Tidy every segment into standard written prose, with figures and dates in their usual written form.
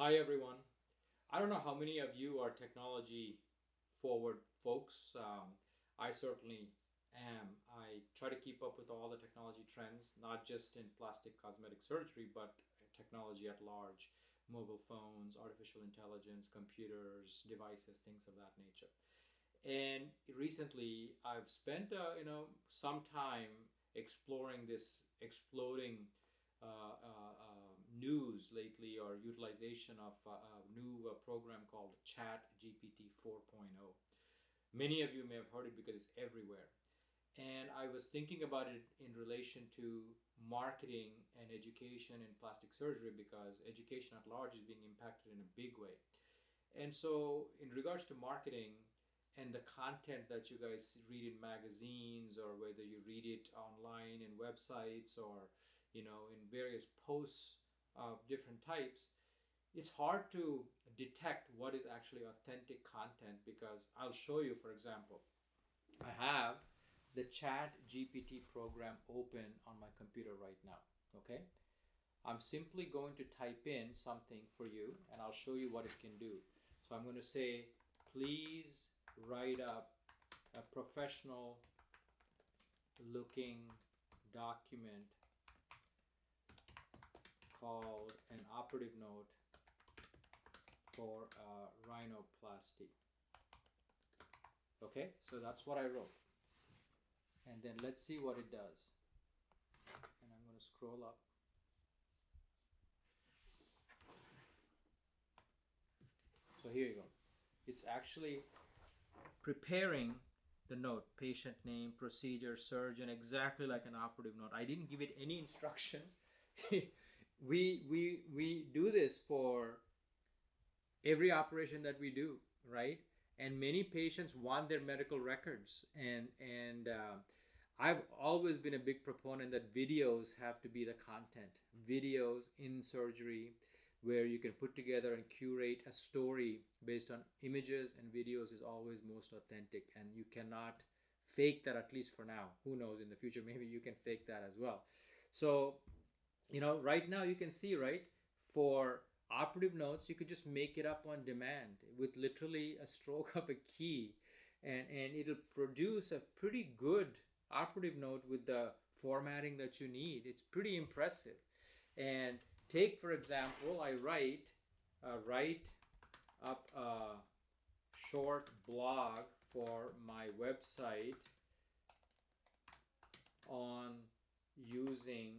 Hi everyone. I don't know how many of you are technology forward folks. I certainly am. I try to keep up with all the technology trends, not just in plastic cosmetic surgery, but technology at large, mobile phones, artificial intelligence, computers, devices, things of that nature. And recently, I've spent some time exploring this exploding news lately, or utilization of a new program called Chat GPT 4.0. Many of you may have heard it because it's everywhere. And I was thinking about it in relation to marketing and education in plastic surgery because education at large is being impacted in a big way. And so, in regards to marketing and the content that you guys read in magazines, or whether you read it online in websites, or in various posts of different types, it's hard to detect what is actually authentic content. Because I'll show you, for example, I have the Chat GPT program open on my computer right now. Okay, I'm simply going to type in something for you and I'll show you what it can do. So I'm going to say, please write up a professional looking document called an operative note for rhinoplasty. Okay, so that's what I wrote. And then let's see what it does. And I'm going to scroll up. So here you go. It's actually preparing the note: patient name, procedure, surgeon, exactly like an operative note. I didn't give it any instructions. We do this for every operation that we do, right? And many patients want their medical records, and I've always been a big proponent that videos have to be the content. Videos in surgery, where you can put together and curate a story based on images and videos, is always most authentic, and you cannot fake that, at least for now. Who knows, in the future maybe you can fake that as well. So right now you can see, right, for operative notes you could just make it up on demand with literally a stroke of a key, and it'll produce a pretty good operative note with the formatting that you need. It's pretty impressive. And take, for example, I write up a short blog for my website on using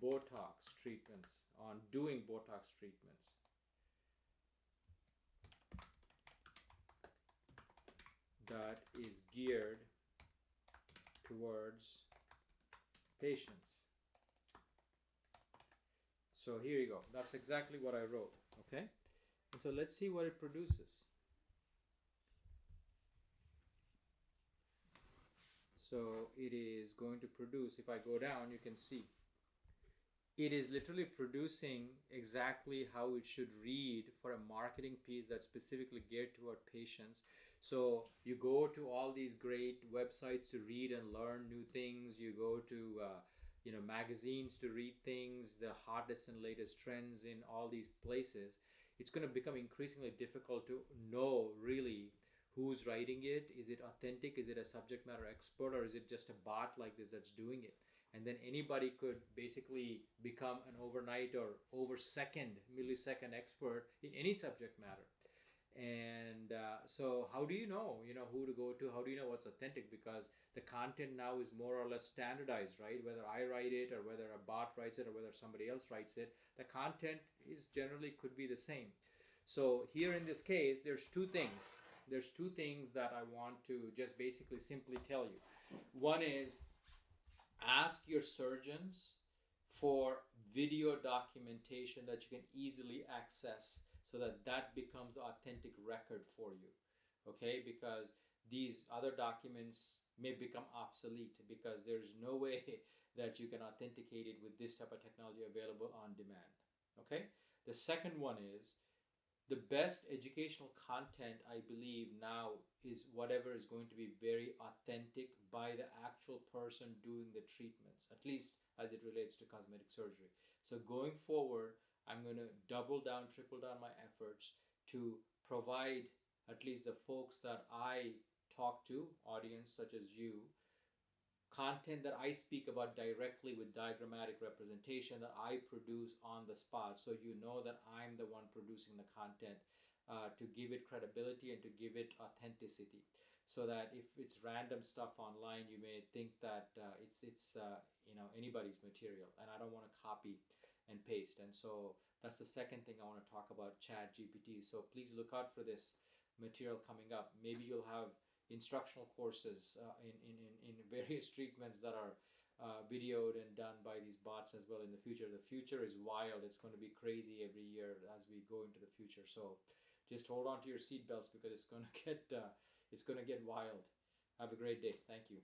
Botox treatments, on doing Botox treatments. That is geared towards patients. So here you go. That's exactly what I wrote. Okay. And so let's see what it produces. So it is going to produce, if I go down, you can see it is literally producing exactly how it should read for a marketing piece that's specifically geared toward patients. So you go to all these great websites to read and learn new things. You go to magazines to read things, the hottest and latest trends in all these places. It's going to become increasingly difficult to know really who's writing it. Is it authentic? Is it a subject matter expert, or is it just a bot like this that's doing it? And then anybody could basically become an overnight or over second millisecond expert in any subject matter. And so how do you know who to go to? How do you know what's authentic? Because the content now is more or less standardized, right? Whether I write it, or whether a bot writes it, or whether somebody else writes it, the content is generally could be the same. So here in this case, there's two things that I want to just basically simply tell you. One is, ask your surgeons for video documentation that you can easily access, so that that becomes the authentic record for you. Okay, because these other documents may become obsolete, because there's no way that you can authenticate it with this type of technology available on demand. Okay, the second one is, the best educational content, I believe, now is whatever is going to be very authentic by the actual person doing the treatments, at least as it relates to cosmetic surgery. So going forward, I'm going to double down, triple down my efforts to provide at least the folks that I talk to, audience such as you, content that I speak about directly with diagrammatic representation that I produce on the spot. So you know that I'm the one producing the content, to give it credibility and to give it authenticity. So that if it's random stuff online, you may think that it's anybody's material, and I don't want to copy and paste. And so that's the second thing I want to talk about, Chat GPT. So please look out for this material coming up. Maybe you'll have instructional courses in various treatments that are videoed and done by these bots as well in the future. The future is wild. It's going to be crazy every year as we go into the future. So just hold on to your seatbelts because it's going to get wild. Have a great day. Thank you.